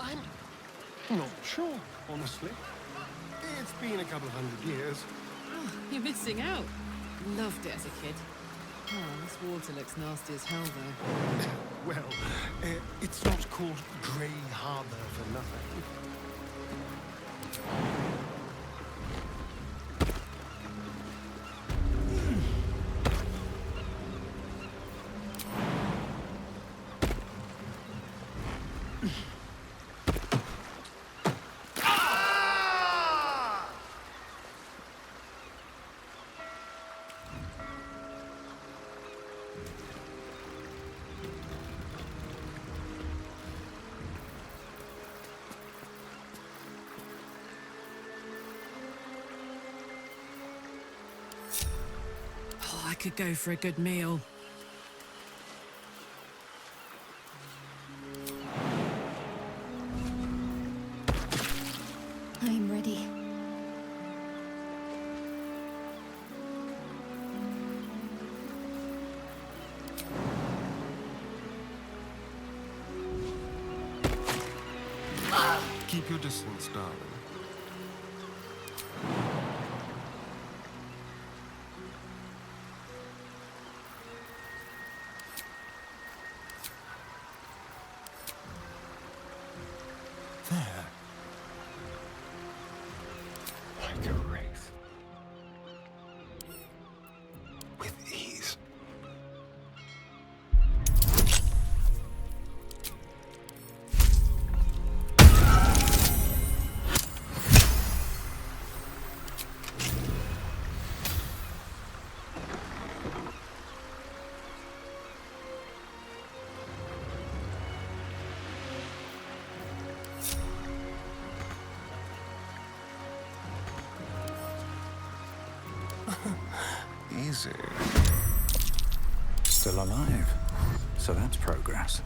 I'm not sure, honestly. It's been a couple of 100 years. Oh, you're missing out. Loved it as a kid. Oh, this water looks nasty as hell, though. Well, it's not called Grey Harbour for nothing. Oh, I could go for a good meal. I'm ready. Keep your distance, darling. There. Like a wraith. With ease. Easy. Still alive. So that's progress.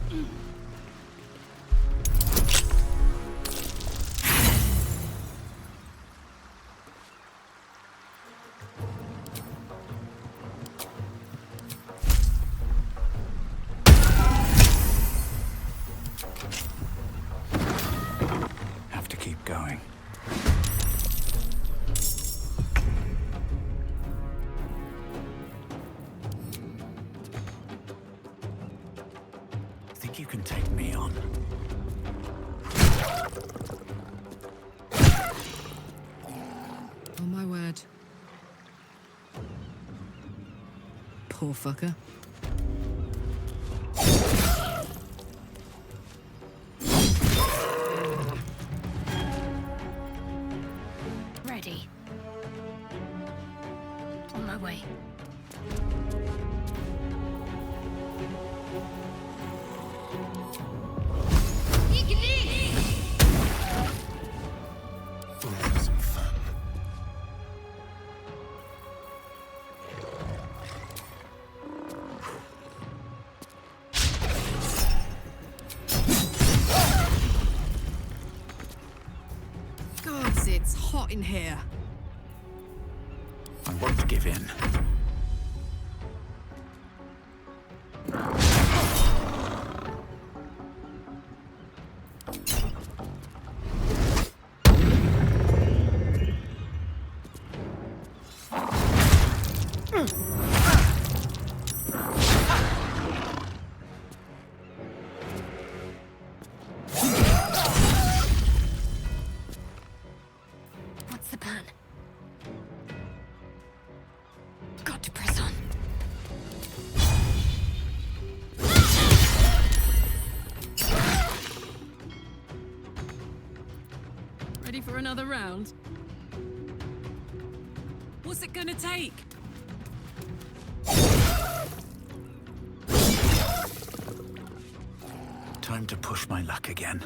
Have to keep going. Think you can take me on? On my word. Poor fucker. Ready. On my way. We'll have some fun. Gods, it's hot in here. I won't give in. What's the plan? Got to press on. Ready for another round? What's it gonna take? Time to push my luck again.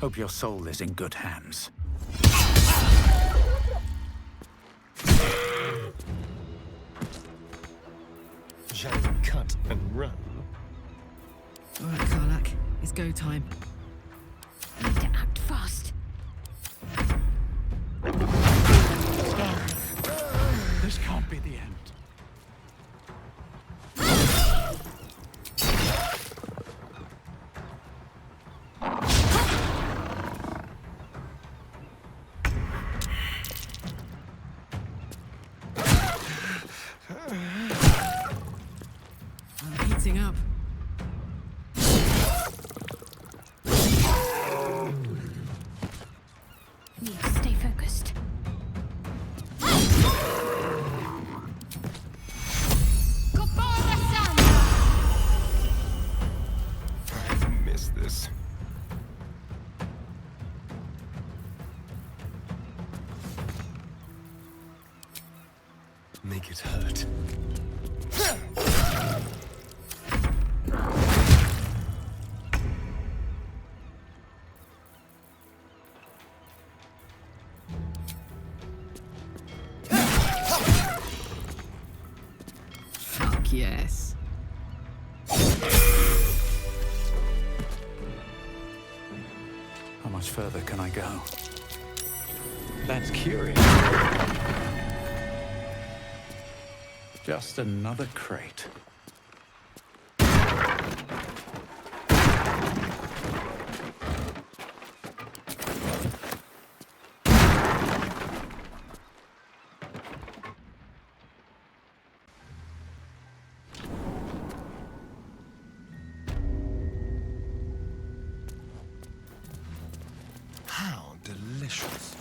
Hope your soul is in good hands. Shall we cut and run? All right, Karlak. It's go time. Need to act fast. This can't be the end. everything up. Need to stay focused. I miss this. Make it hurt. Fuck yes. How much further can I go? That's curious. Just another crate. How delicious.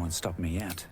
won't stop me yet.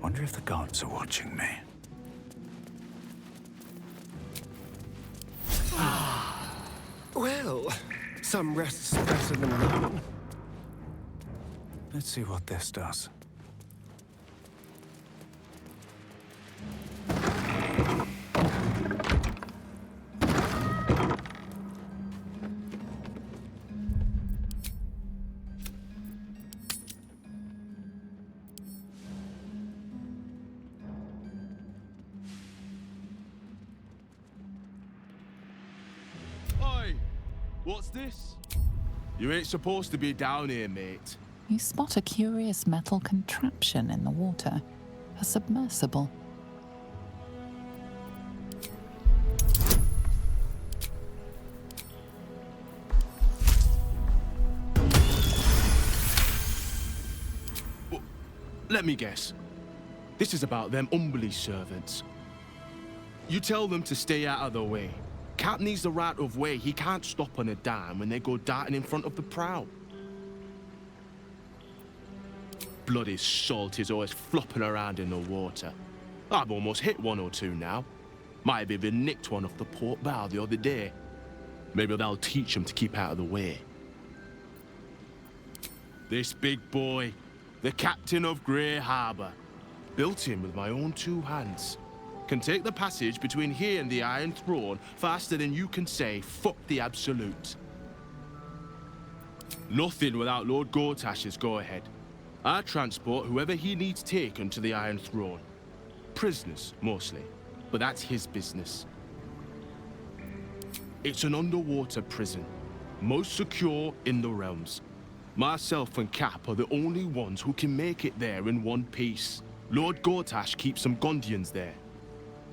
Wonder if the gods are watching me. Well, some rest's better than none. Let's see what this does. Oi! What's this? You ain't supposed to be down here, mate. You spot a curious metal contraption in the water. A submersible. Let me guess. This is about them Umberly servants. You tell them to stay out of the way. Cap needs the right of way. He can't stop on a dime when they go darting in front of the prow. Bloody salt is always flopping around in the water. I've almost hit one or two now. Might have even nicked one off the port bow the other day. Maybe they'll teach them to keep out of the way. This big boy, the captain of Grey Harbour, built him with my own two hands. Can take the passage between here and the Iron Throne faster than you can say, fuck the Absolute. Nothing without Lord Gortash's go-ahead. I transport whoever he needs taken to the Iron Throne. Prisoners, mostly, but that's his business. It's an underwater prison, most secure in the realms. Myself and Cap are the only ones who can make it there in one piece. Lord Gortash keeps some Gondians there.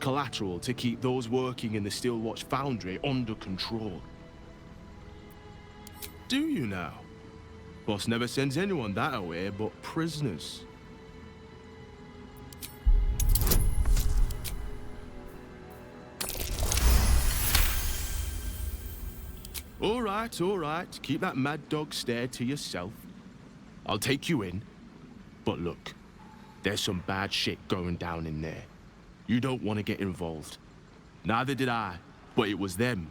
Collateral to keep those working in the Steelwatch Foundry under control. Do you now? Boss never sends anyone that away but prisoners. All right. Keep that mad dog stare to yourself. I'll take you in. But look, there's some bad shit going down in there. You don't want to get involved. Neither did I, but it was them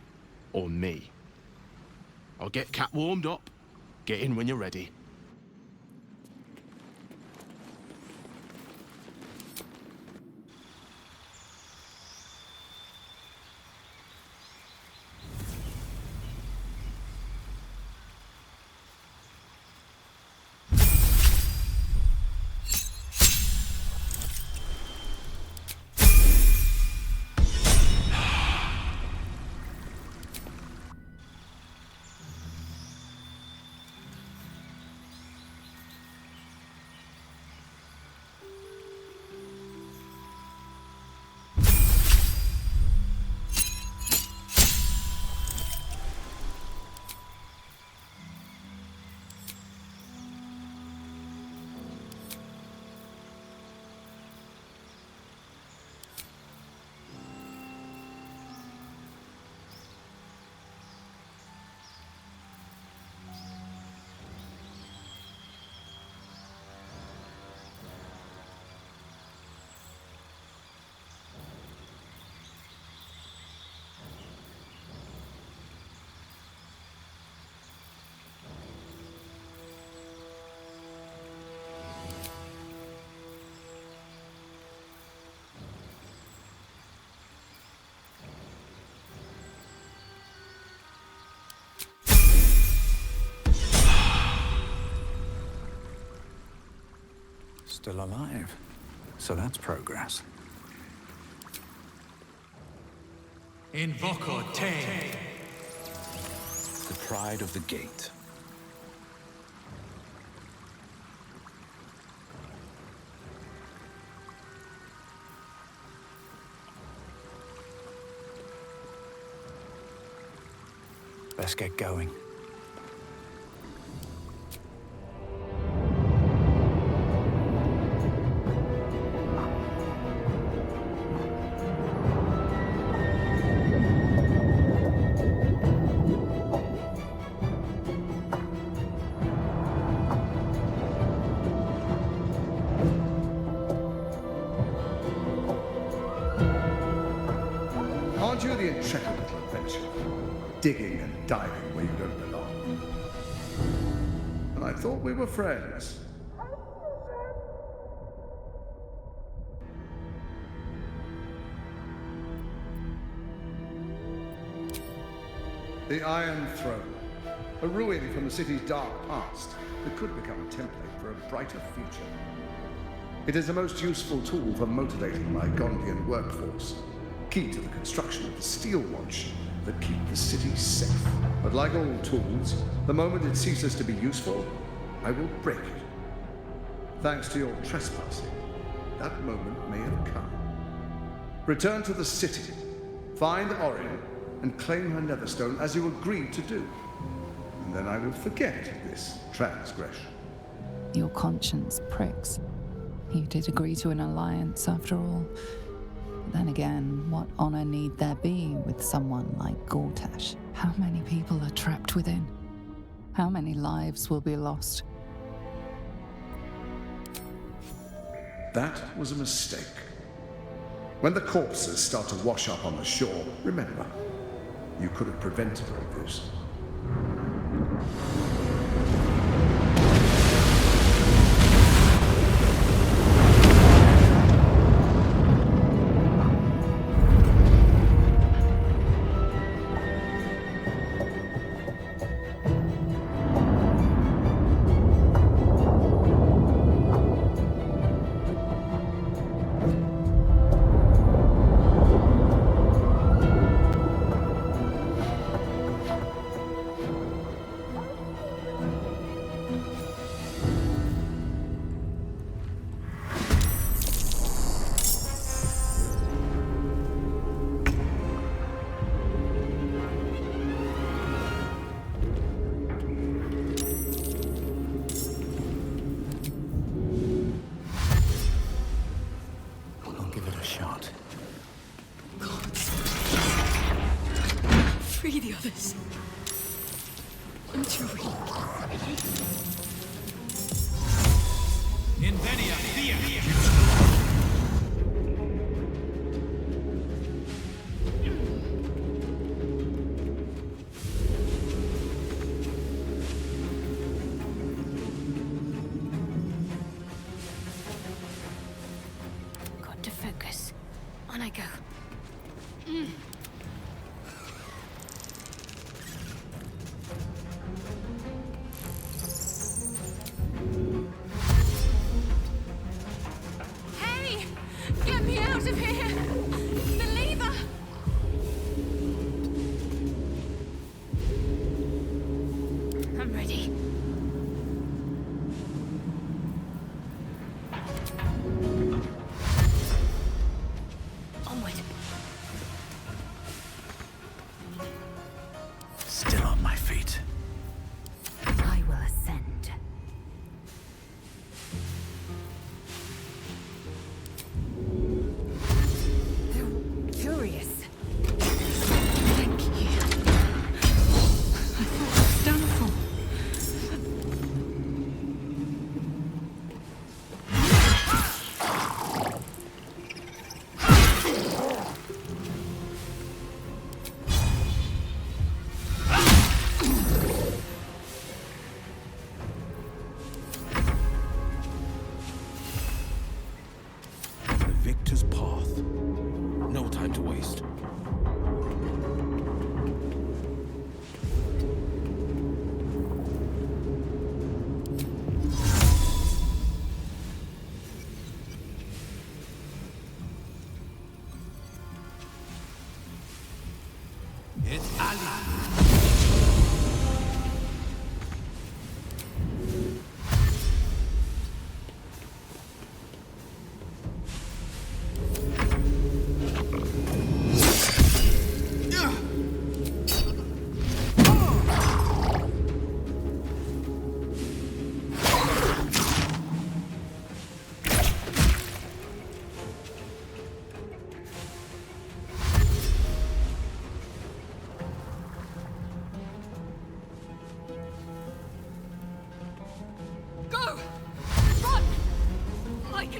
or me. I'll get Cat warmed up. Get in when you're ready. Still alive. So that's progress. Invoco te. The pride of the gate. Let's get going. Aren't you the intrepid little adventurer? Digging and diving where you don't belong. And I thought we were friends. The Iron Throne, a ruin from the city's dark past that could become a template for a brighter future. It is a most useful tool for motivating my Gondian workforce, key to the construction of the steel watch that keep the city safe. But like all tools, the moment it ceases to be useful, I will break it. Thanks to your trespassing, that moment may have come. Return to the city, find Orin, and claim her Netherstone as you agreed to do. And then I will forget this transgression. Your conscience pricks. You did agree to an alliance after all. Then again, what honor need there be with someone like Gortash? How many people are trapped within? How many lives will be lost? That was a mistake. When the corpses start to wash up on the shore, remember, you could have prevented all this. Free the others. Until we... Invenia via. Got to focus. On I go. Hey! Get me out of here! The lever! I'm ready. Onward. Still on my feet. I will ascend. They're furious. Thank you. I thought I was done for.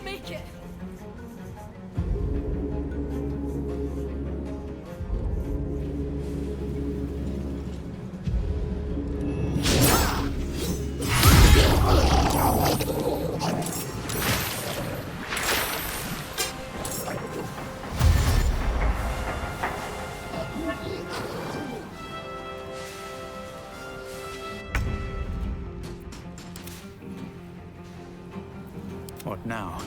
might make it. What now?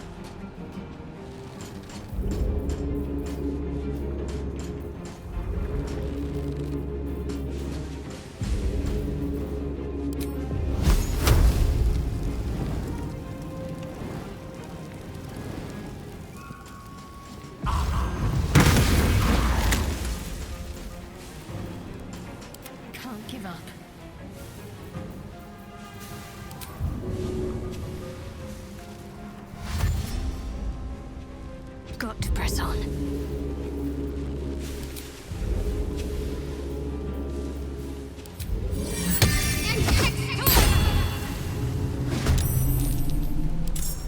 Can't give up. Got to press on.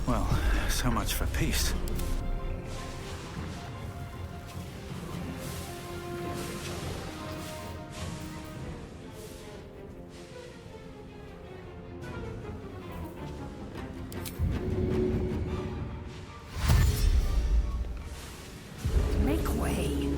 Well, so much for peace. Make way.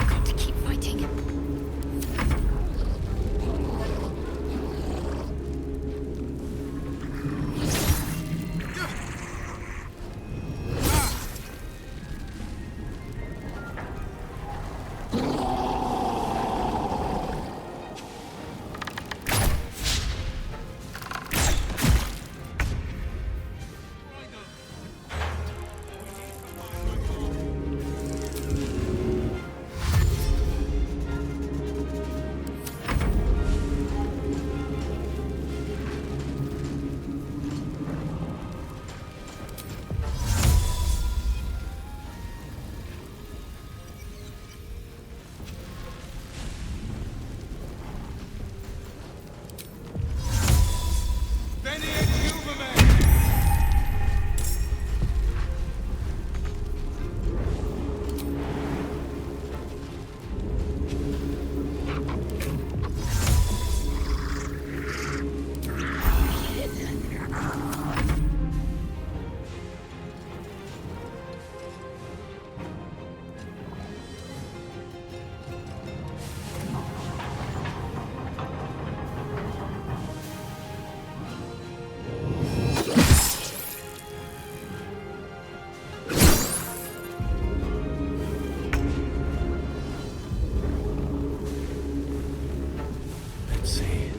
Got to keep fighting. Let's see.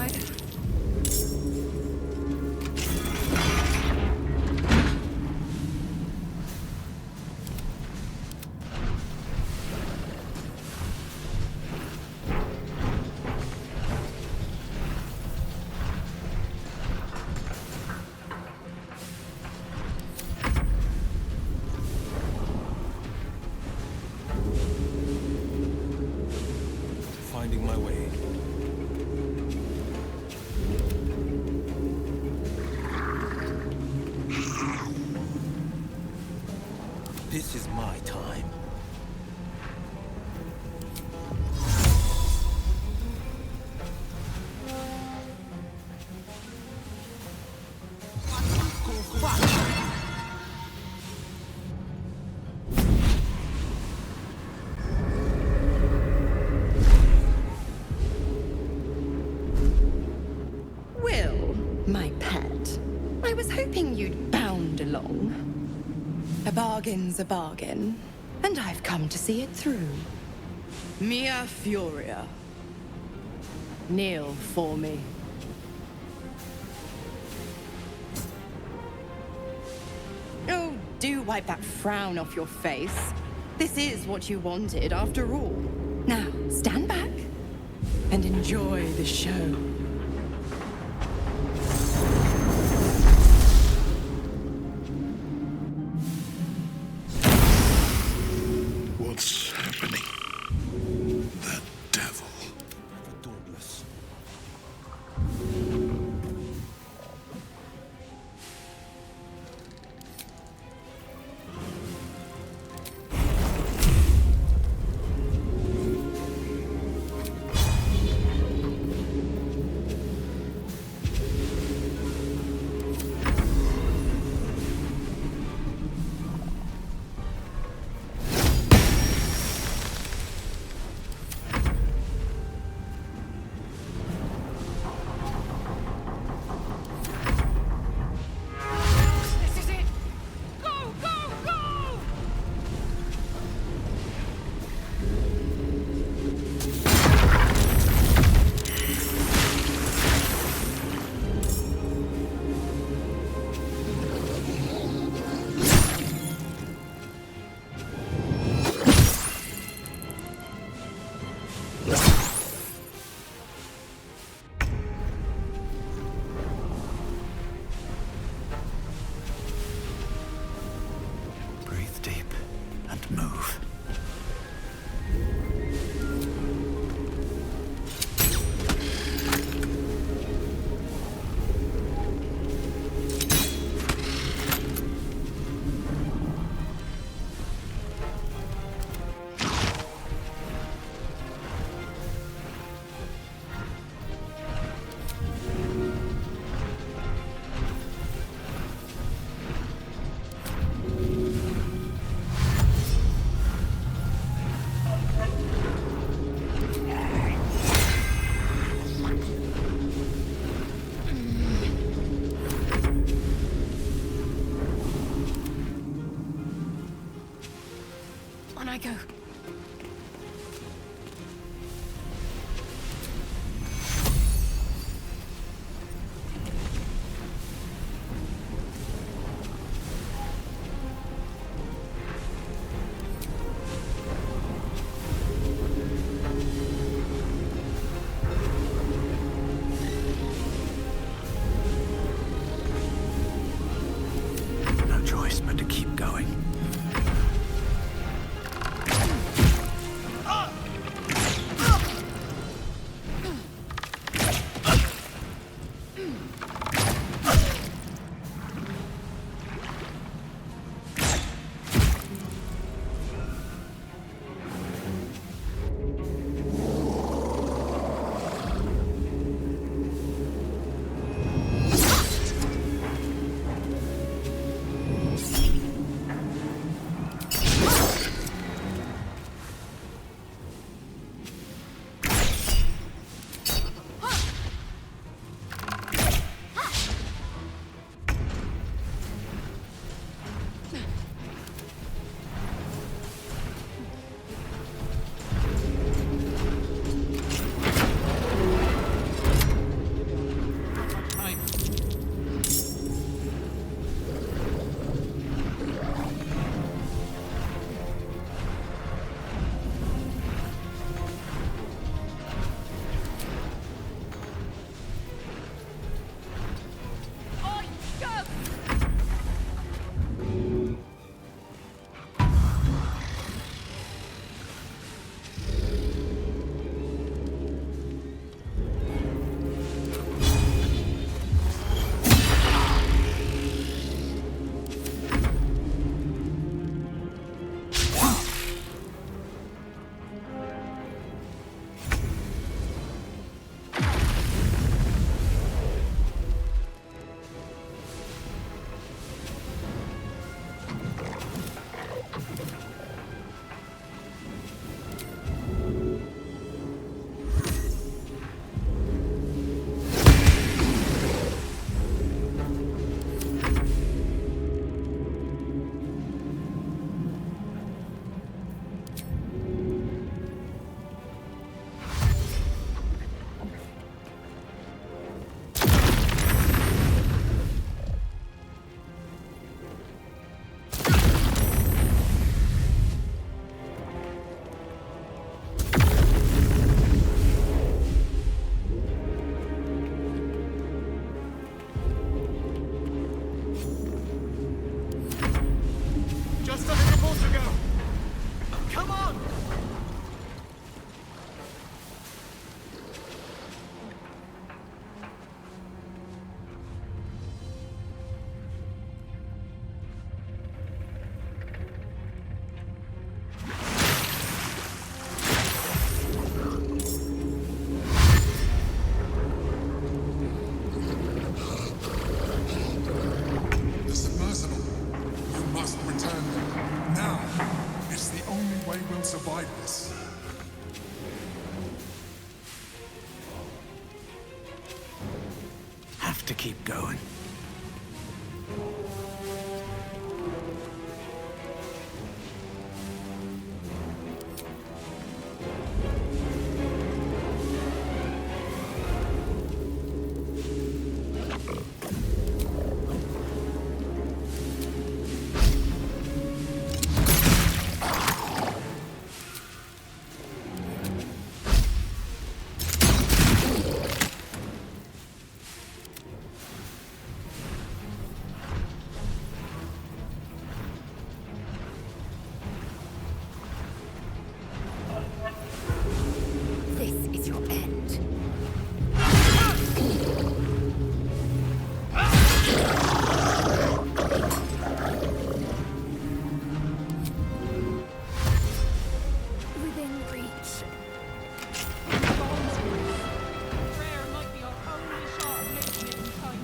right. Finding my way. This is my time. Will, my pet, I was hoping you'd bound along. A bargain's a bargain, and I've come to see it through. Mia Furia. Kneel for me. Oh, do wipe that frown off your face. This is what you wanted, after all. Now, stand back and enjoy the show. What's happening? That devil. Dauntless. to keep going. This is your end. Within reach. Prayer might be our only shot of making it in time.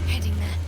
Heading there.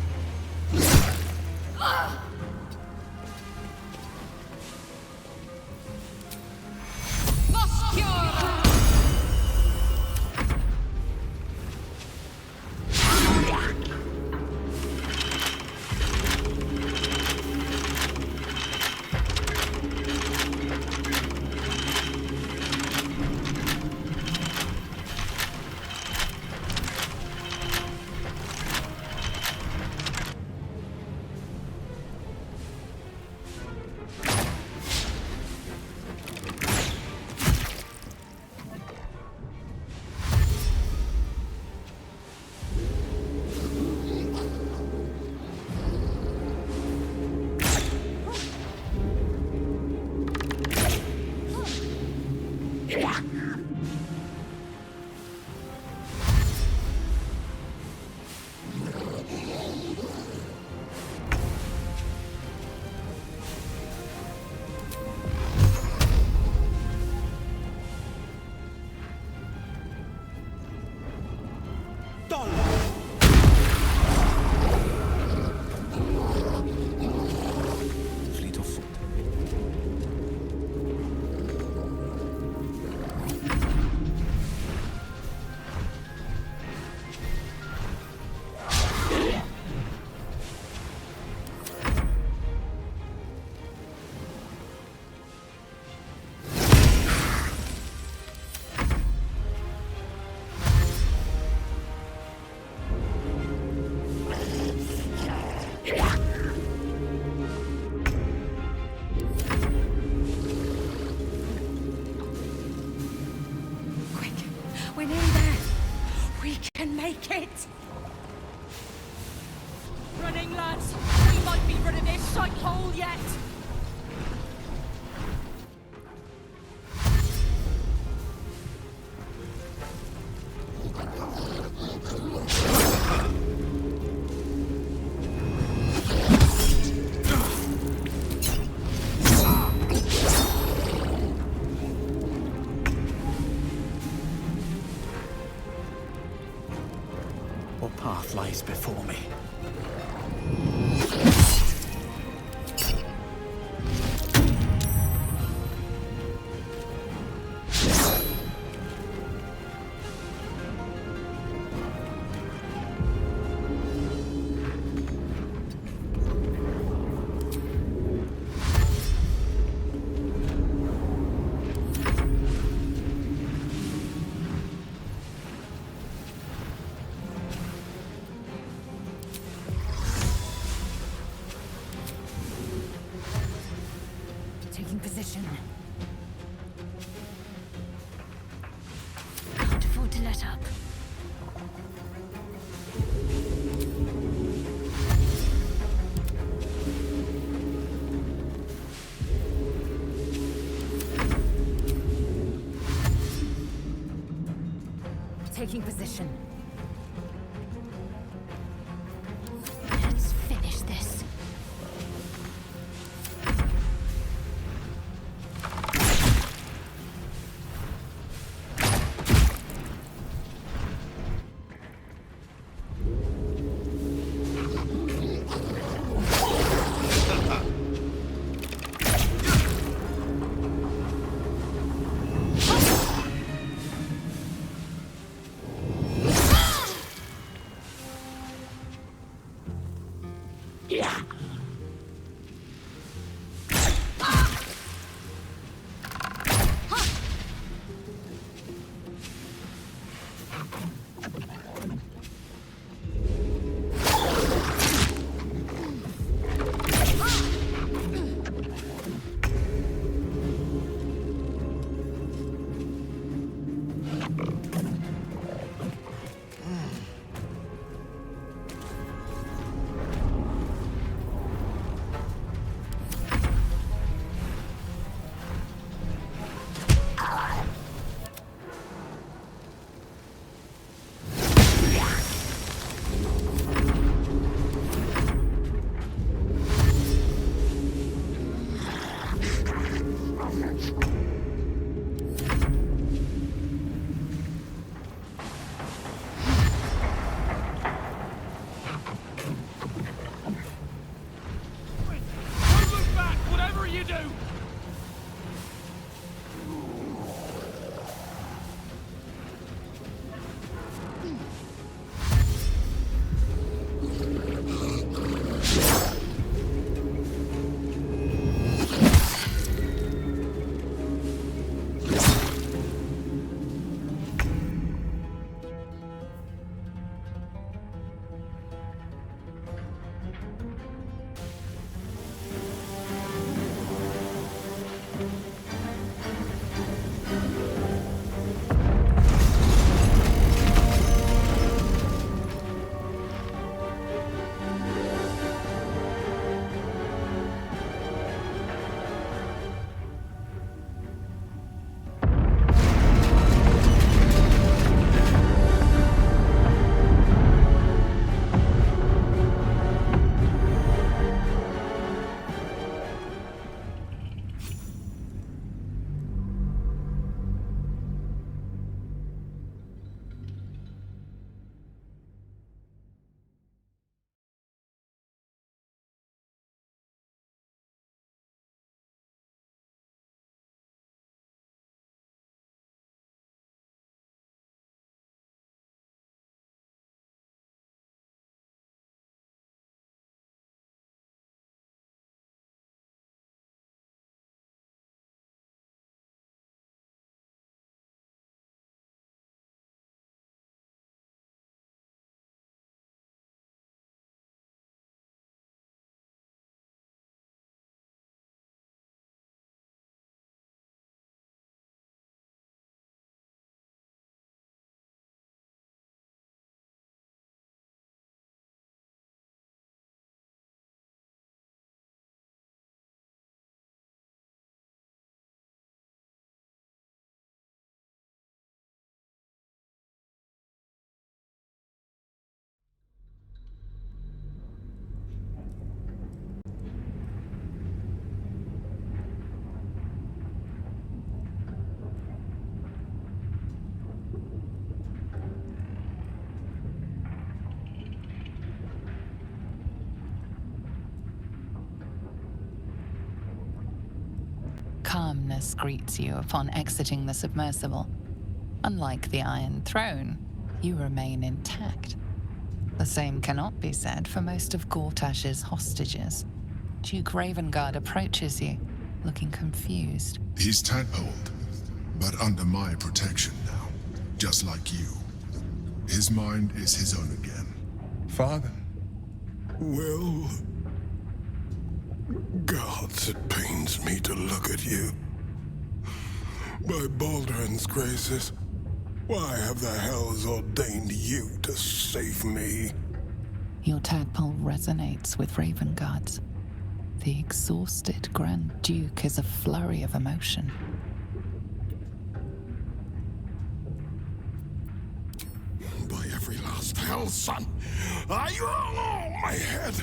Fleet of foot. Quick, we're nearly there. We can make it. Running, lads. We might be rid of this shithole yet. What path lies before me? Taking position. Can't afford to let up. Taking position. Let's finish this. Calmness greets you upon exiting the submersible. Unlike the Iron Throne, you remain intact. The same cannot be said for most of Gortash's hostages. Duke Ravengard approaches you, looking confused. He's tadpoled, but under my protection now, just like you. His mind is his own again. Father? Well, gods, it pains me to look at you. By Baldur's graces, why have the hells ordained you to save me? Your tadpole resonates with Ravengard's. The exhausted Grand Duke is a flurry of emotion. By every last hell, son, my head.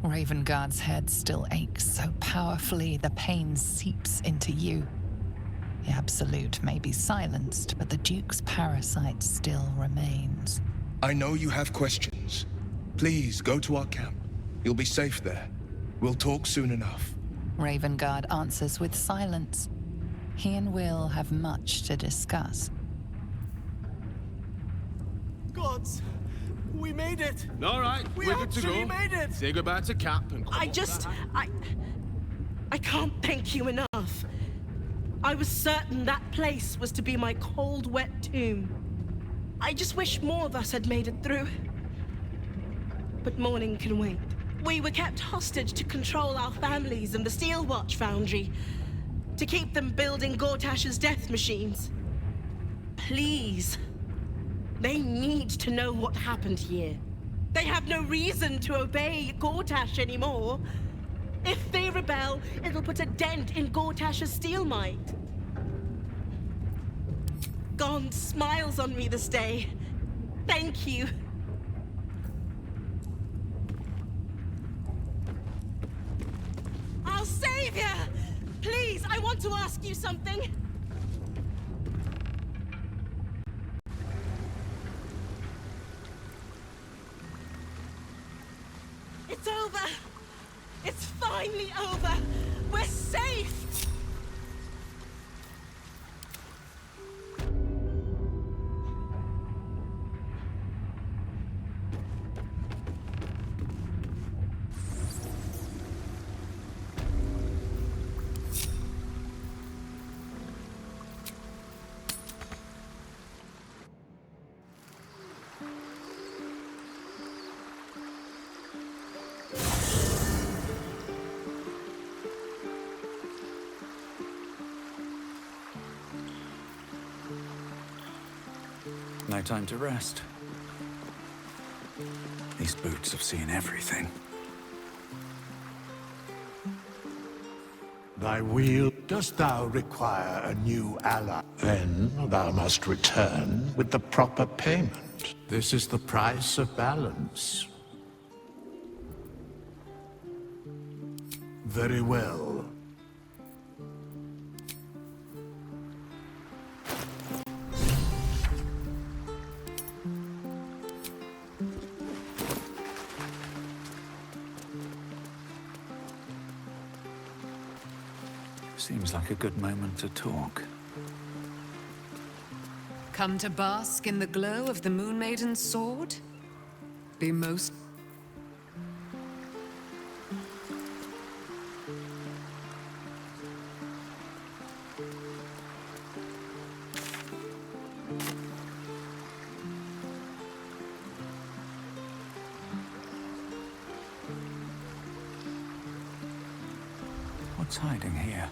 Ravengard's head still aches so powerfully the pain seeps into you. The Absolute may be silenced, but the Duke's parasite still remains. I know you have questions. Please, go to our camp. You'll be safe there. We'll talk soon enough. Ravengard answers with silence. He and Will have much to discuss. Gods, We made it! All right, We we're good to actually go. made it! Say goodbye to Cap and come I up just... the I can't thank you enough. I was certain that place was to be my cold, wet tomb. I just wish more of us had made it through. But morning can wait. We were kept hostage to control our families and the Steel Watch Foundry, to keep them building Gortash's death machines. Please. They need to know what happened here. They have no reason to obey Gortash anymore. If they rebel, it'll put a dent in Gortash's steel might. Gond smiles on me this day. Thank you. I'll save you! Please, I want to ask you something. It's over! It's finally over! We're safe! No time to rest. These boots have seen everything. Thy wheel, dost thou require a new ally? Then thou must return with the proper payment. This is the price of balance. Very well. Seems like a good moment to talk. Come to bask in the glow of the Moon Maiden's sword? Be most... What's hiding here?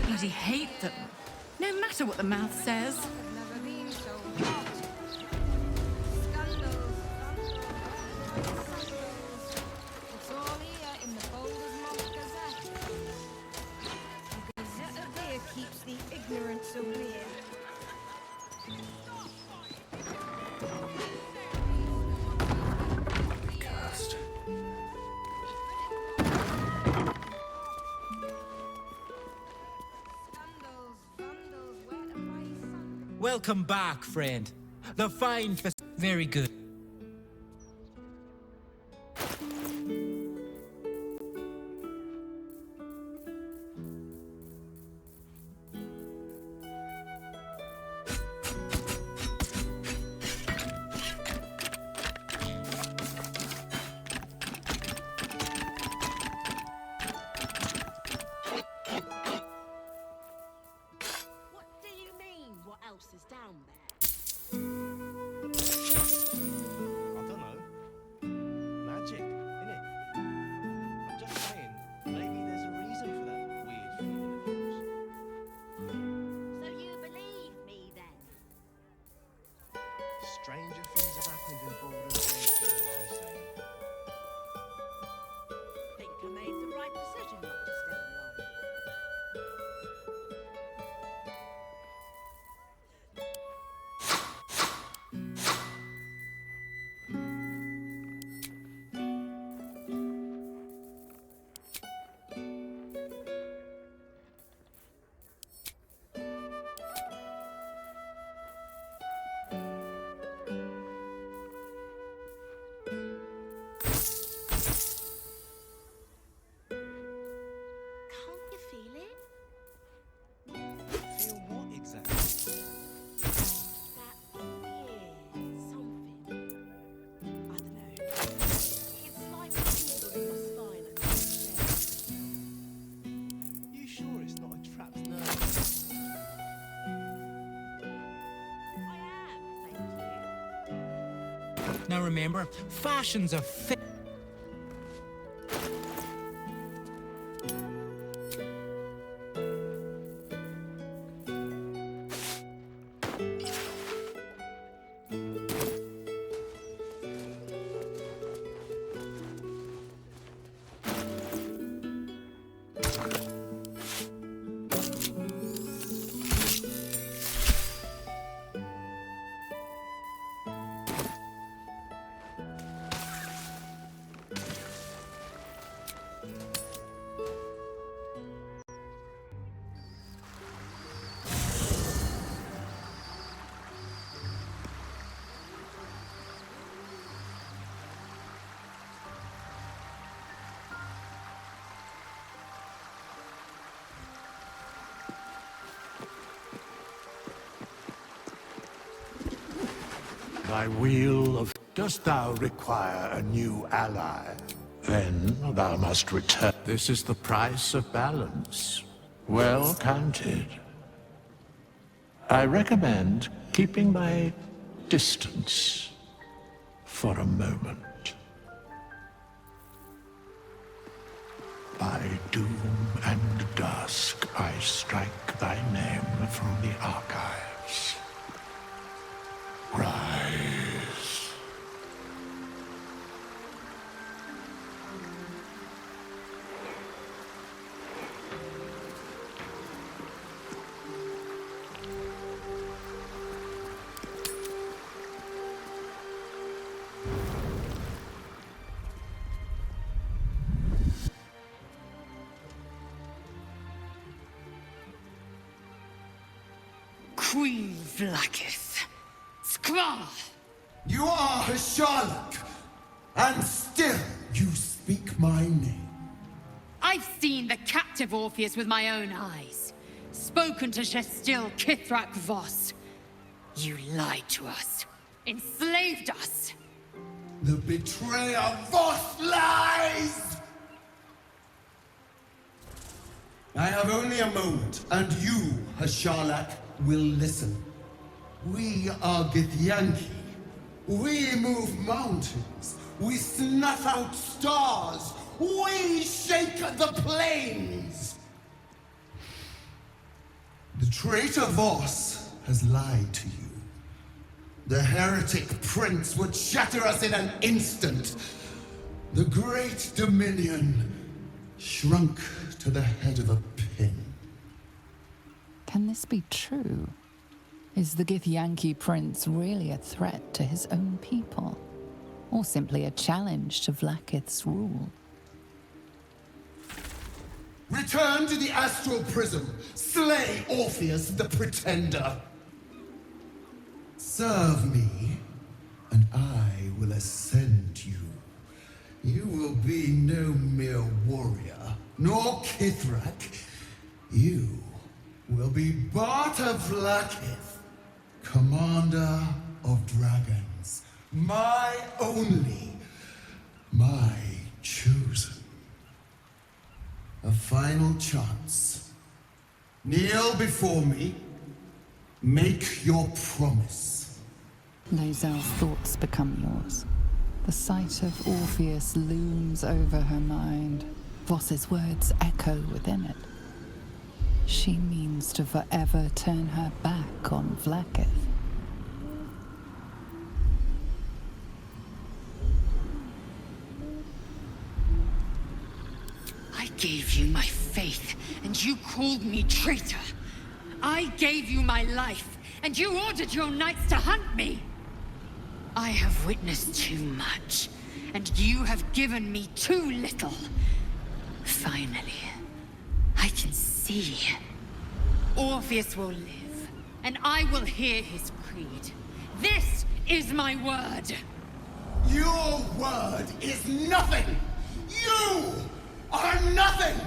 Bloody hate them. No matter what the mouth says. Keeps the ignorance away. Cursed. Welcome back, friend. The fine very good. What do you mean, what else is down there? Now remember, fashion's a Thy wheel of... Dost thou require a new ally? Then thou must return. This is the price of balance. Well counted. I recommend keeping my distance for a moment. By doom and dusk I strike thy name from the archives. Rise. Queen Vlaakith. Skra! You are Hasharlok, and still you speak my name. I've seen the captive Orpheus with my own eyes. Spoken to Shestil Kithrak Voss. You lied to us. Enslaved us. The betrayer Voss lies! I have only a moment, and you, Hasharlok, will listen. We are Githyanki. We move mountains. We snuff out stars. We shake the plains. The traitor Voss has lied to you. The heretic prince would shatter us in an instant. The great dominion shrunk to the head of a pin. Can this be true? Is the Githyanki prince really a threat to his own people? Or simply a challenge to Vlaakith's rule? Return to the astral prism. Slay Orpheus the Pretender. Serve me, and I will ascend you. You will be no mere warrior, nor Kithrak. You will be Barta Vlaakith, commander of dragons. My only, my chosen. A final chance. Kneel before me. Make your promise. Lae'zel's thoughts become yours. The sight of Orpheus looms over her mind. Voss's words echo within it. She means to forever turn her back on Vlaakith. I gave you my faith, and you called me traitor. I gave you my life, and you ordered your knights to hunt me. I have witnessed too much, and you have given me too little. Finally, I can see. Orpheus will live, and I will hear his creed. This is my word. Your word is nothing! You are nothing!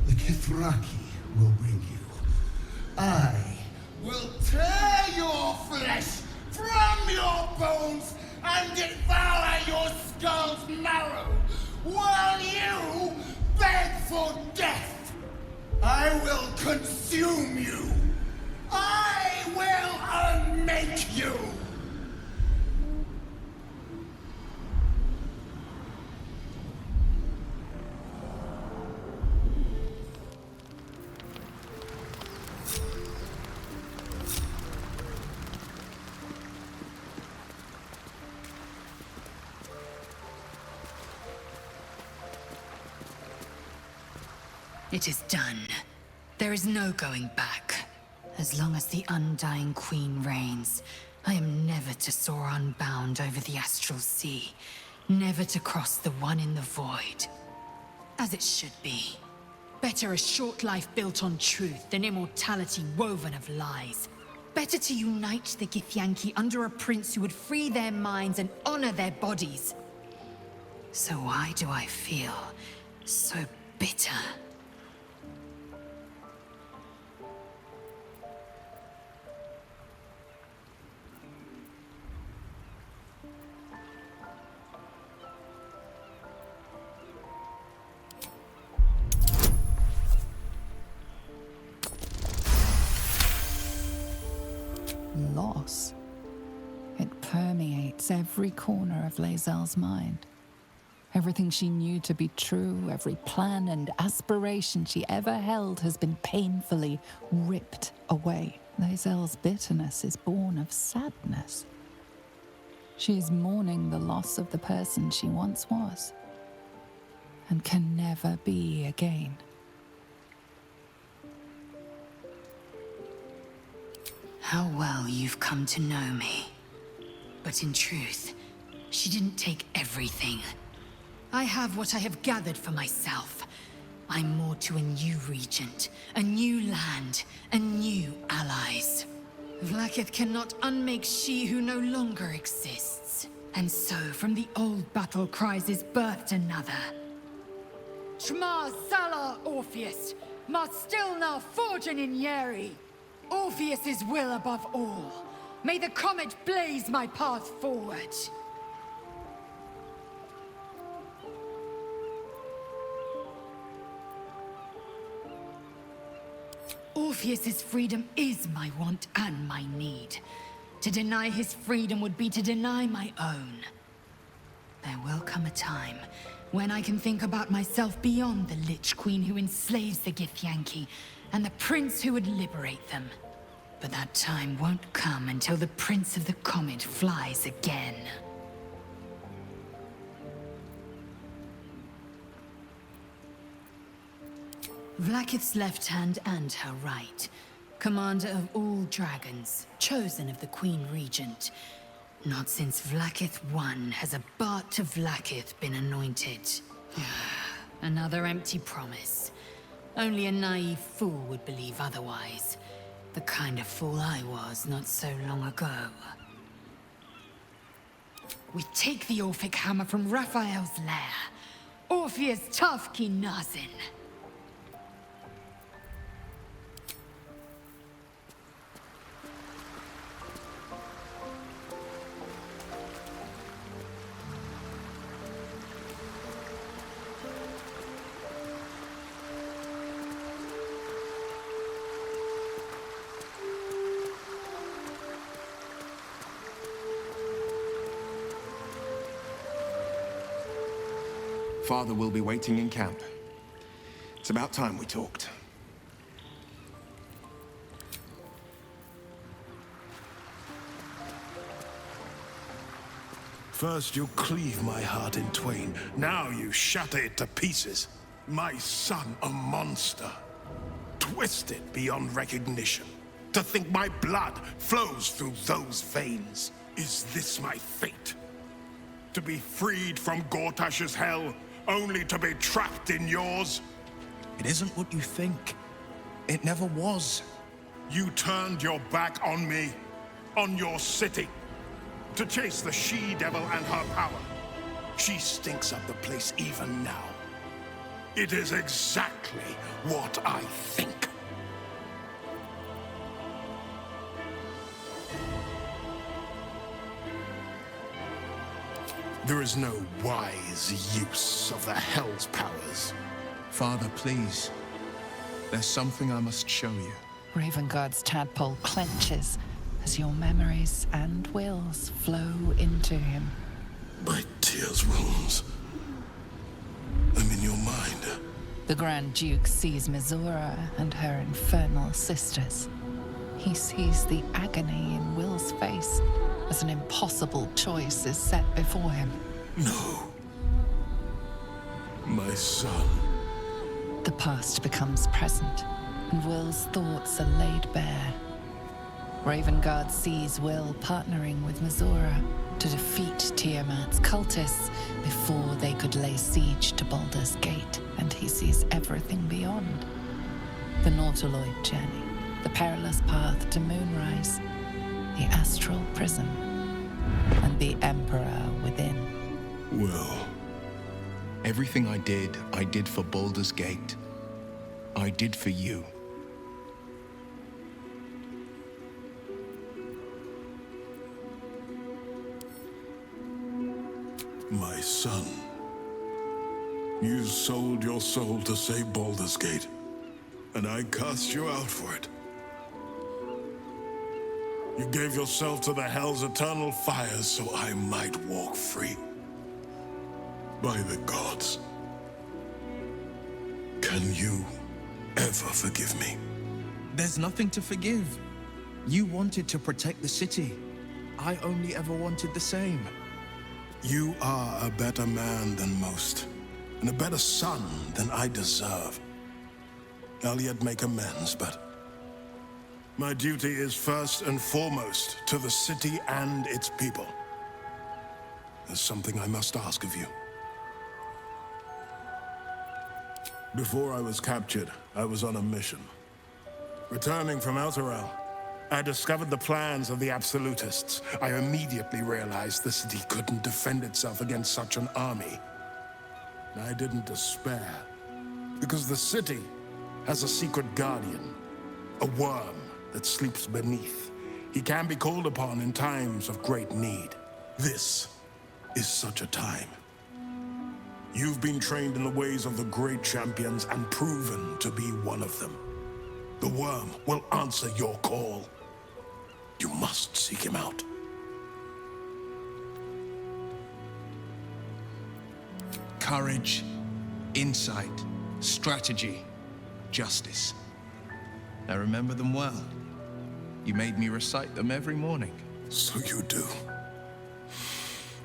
The Kithraki will bring you. I will tear your flesh from your bones and devour your skull's marrow, while you beg for death. I will consume you. I will unmake you. It is done. There is no going back. As long as the Undying Queen reigns, I am never to soar unbound over the astral sea, never to cross the one in the void. As it should be. Better a short life built on truth than immortality woven of lies. Better to unite the Githyanki under a prince who would free their minds and honor their bodies. So why do I feel so bitter? Loss. It permeates every corner of Lae'zel's mind. Everything she knew to be true, every plan and aspiration she ever held has been painfully ripped away. Lae'zel's bitterness is born of sadness. She is mourning the loss of the person she once was, and can never be again. How well you've come to know me. But in truth, she didn't take everything. I have what I have gathered for myself. I'm more to a new regent, a new land, and new allies. Vlaakith cannot unmake she who no longer exists. And so, from the old battle cries is birthed another. Shma Salar Orpheus, Ma Stilna Forgin in Yeri. Orpheus's will above all. May the comet blaze my path forward. Orpheus's freedom is my want and my need. To deny his freedom would be to deny my own. There will come a time when I can think about myself beyond the Lich Queen who enslaves the Githyanki and the prince who would liberate them. But that time won't come until the Prince of the Comet flies again. Vlaakith's left hand and her right. Commander of all dragons, chosen of the Queen Regent. Not since Vlaakith I has a Bart to Vlaakith been anointed. Another empty promise. Only a naive fool would believe otherwise. The kind of fool I was not so long ago. We take the Orphic hammer from Raphael's lair. Orpheus Tafki Nazin. Father will be waiting in camp. It's about time we talked. First you cleave my heart in twain, now you shatter it to pieces. My son, a monster. Twisted beyond recognition. To think my blood flows through those veins. Is this my fate? To be freed from Gortash's hell, only to be trapped in yours? It isn't what you think. It never was. You turned your back on me, on your city, to chase the she-devil and her power. She stinks up the place even now. It is exactly what I think. There is no wise use of the Hell's powers. Father, please. There's something I must show you. Ravenguard's tadpole clenches as your memories and wills flow into him. My tears wounds. I'm in your mind. The Grand Duke sees Mizora and her infernal sisters. He sees the agony in Will's face as an impossible choice is set before him. No. My son The past becomes present, and Will's thoughts are laid bare. Ravengard sees Will partnering with Mizora to defeat Tiamat's cultists before they could lay siege to Baldur's Gate, and he sees everything beyond. The Nautiloid journey, the perilous path to Moonrise, the astral prison, and the Emperor within. Well, everything I did for Baldur's Gate. I did for you. My son, you sold your soul to save Baldur's Gate, and I cast you out for it. You gave yourself to the Hell's eternal fires so I might walk free. By the gods, can you ever forgive me? There's nothing to forgive. You wanted to protect the city. I only ever wanted the same. You are a better man than most, and a better son than I deserve. I'll yet make amends, but my duty is first and foremost to the city and its people. There's something I must ask of you. Before I was captured, I was on a mission. Returning from Elturel, I discovered the plans of the Absolutists. I immediately realized the city couldn't defend itself against such an army. I didn't despair, because the city has a secret guardian, a worm that sleeps beneath. He can be called upon in times of great need. This is such a time. You've been trained in the ways of the great champions and proven to be one of them. The worm will answer your call. You must seek him out. Courage, insight, strategy, justice. I remember them well. You made me recite them every morning. So you do.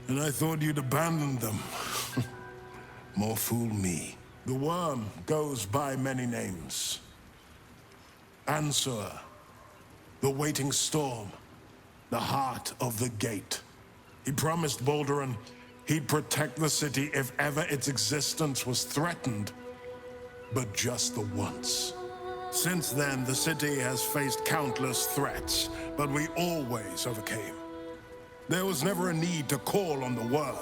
And I thought you'd abandoned them. More fool me. The worm goes by many names. Answer, the waiting storm, the heart of the gate. He promised Baldur he'd protect the city if ever its existence was threatened, but just the once. Since then, the city has faced countless threats, but we always overcame. There was never a need to call on the worm.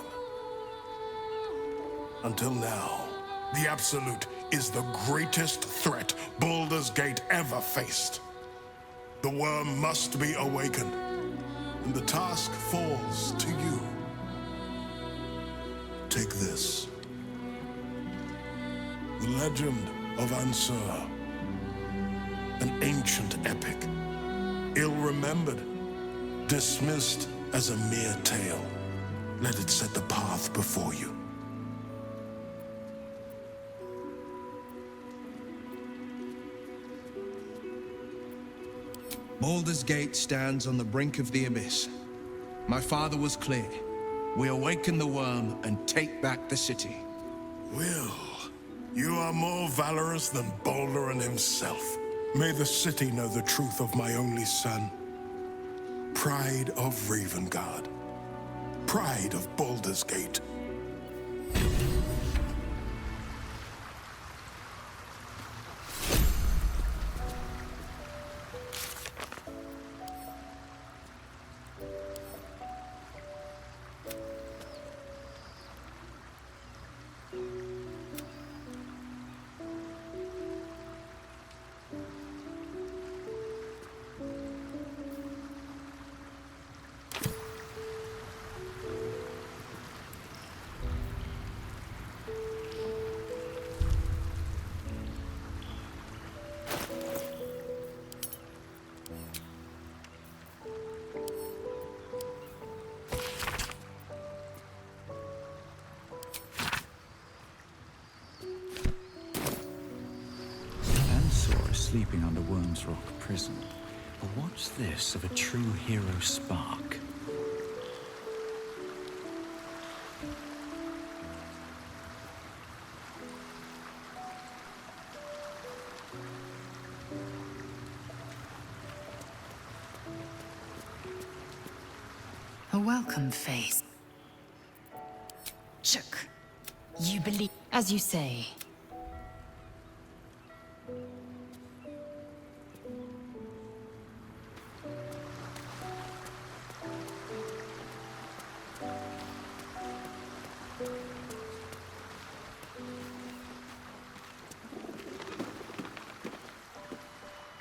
Until now, the Absolute is the greatest threat Baldur's Gate ever faced. The worm must be awakened, and the task falls to you. Take this. The legend of Ansur. An ancient epic. Ill-remembered. Dismissed as a mere tale. Let it set the path before you. Baldur's Gate stands on the brink of the abyss. My father was clear. We awaken the worm and take back the city. Will, you are more valorous than Baldur himself. May the city know the truth of my only son. Pride of Ravengard. Pride of Baldur's Gate. Sleeping under Worm's Rock prison. But what's this of a true hero spark? A welcome face. Chook. You believe, as you say.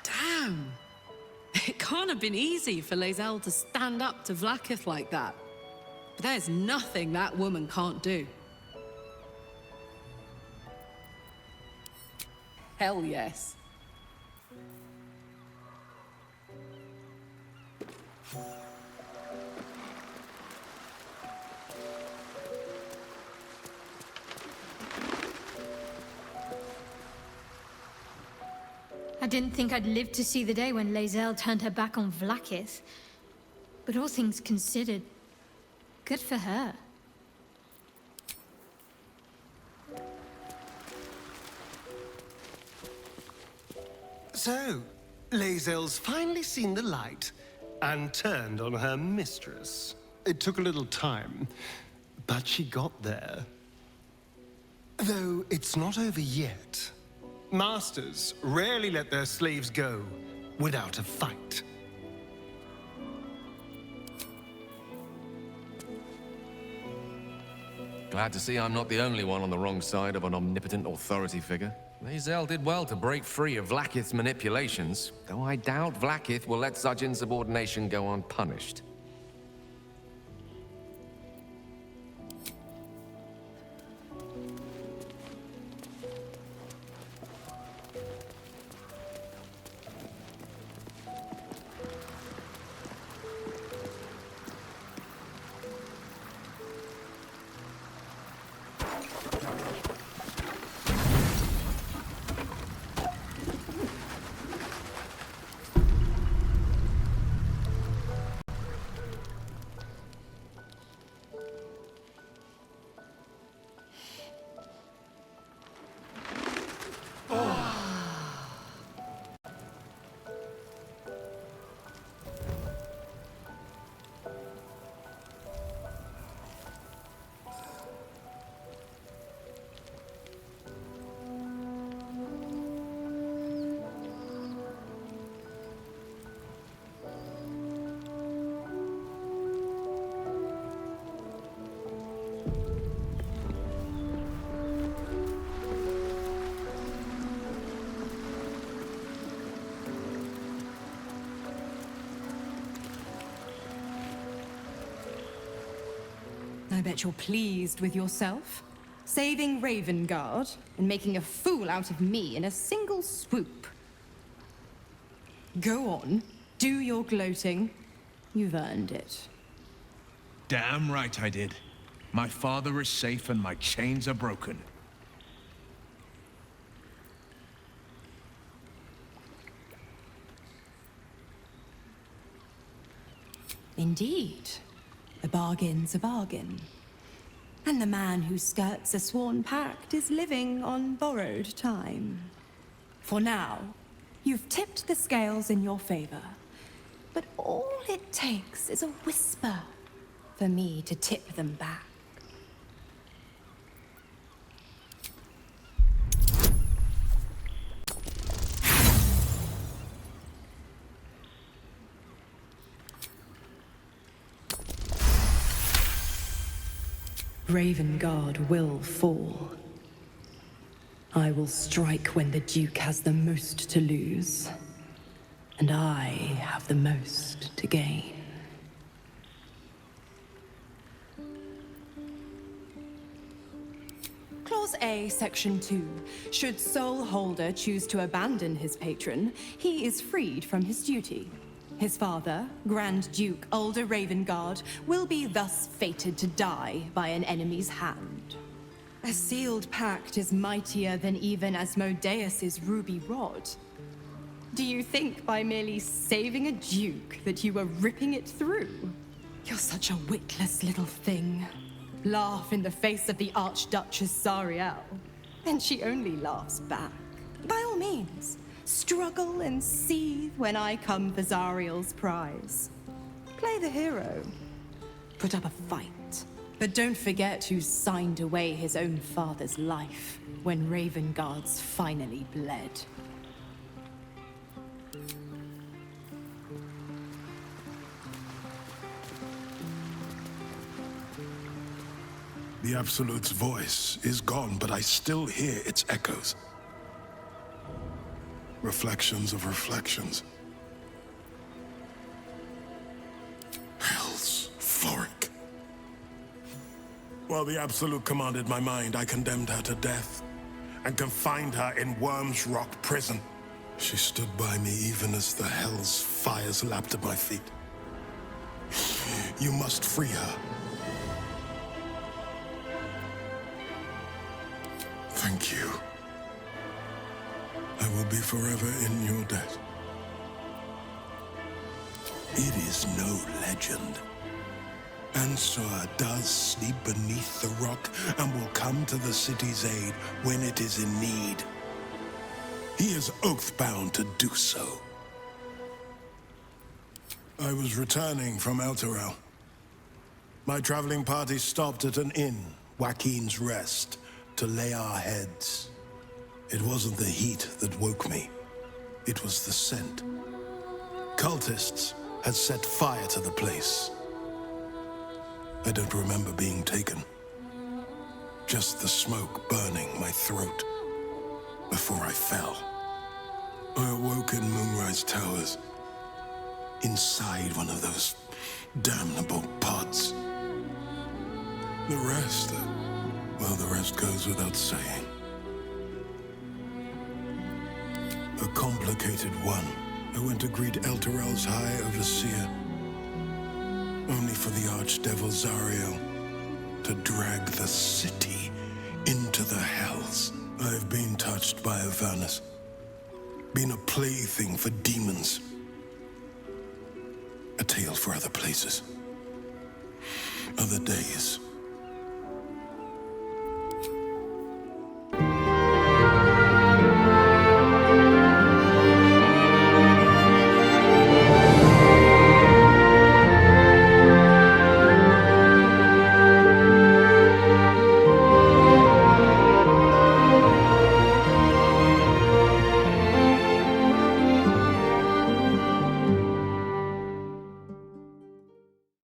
Damn. It can't have been easy for Lae'zel to stand up to Vlaakith like that. But there's nothing that woman can't do. Hell yes. I didn't think I'd live to see the day when Lae'zel turned her back on Vlaakith. But all things considered, good for her. So, Lae'zel's finally seen the light and turned on her mistress. It took a little time, but she got there. Though it's not over yet. Masters rarely let their slaves go without a fight. Glad to see I'm not the only one on the wrong side of an omnipotent authority figure. Lae'zel did well to break free of Vlaakith's manipulations, though I doubt Vlaakith will let such insubordination go unpunished. I bet you're pleased with yourself. Saving Ravengard and making a fool out of me in a single swoop. Go on, do your gloating. You've earned it. Damn right I did. My father is safe and my chains are broken. Indeed. A bargain's a bargain. And the man who skirts a sworn pact is living on borrowed time. For now, you've tipped the scales in your favor. But all it takes is a whisper for me to tip them back. Ravengard will fall. I will strike when the Duke has the most to lose, and I have the most to gain. Clause A, Section 2. Should Soul Holder choose to abandon his patron, he is freed from his duty. His father, Grand Duke Ulder Ravengard, will be thus fated to die by an enemy's hand. A sealed pact is mightier than even Asmodeus's ruby rod. Do you think by merely saving a duke that you were ripping it through? You're such a witless little thing. Laugh in the face of the Archduchess Sariel, and she only laughs back. By all means, struggle and seethe when I come for Zariel's prize. Play the hero. put up a fight. But don't forget who signed away his own father's life when Ravengard's finally bled. The Absolute's voice is gone, but I still hear its echoes. Reflections of reflections. Hell's Floric. While the Absolute commanded my mind, I condemned her to death and confined her in Worm's Rock prison. She stood by me even as the Hell's fires lapped at my feet. You must free her. Thank you. I will be forever in your debt. It is no legend. Ansar does sleep beneath the rock and will come to the city's aid when it is in need. He is oath-bound to do so. I was returning from Elturel. My traveling party stopped at an inn, Joaquin's Rest, to lay our heads. It wasn't the heat that woke me. It was the scent. Cultists had set fire to the place. I don't remember being taken. Just the smoke burning my throat before I fell. I awoke in Moonrise Towers, inside one of those damnable pods. The rest, well, the rest goes without saying. A complicated one. I went to greet Elturel's High Overseer, only for the Archdevil Zariel to drag the city into the Hells. I've been touched by Avernus, been a plaything for demons. A tale for other places, other days.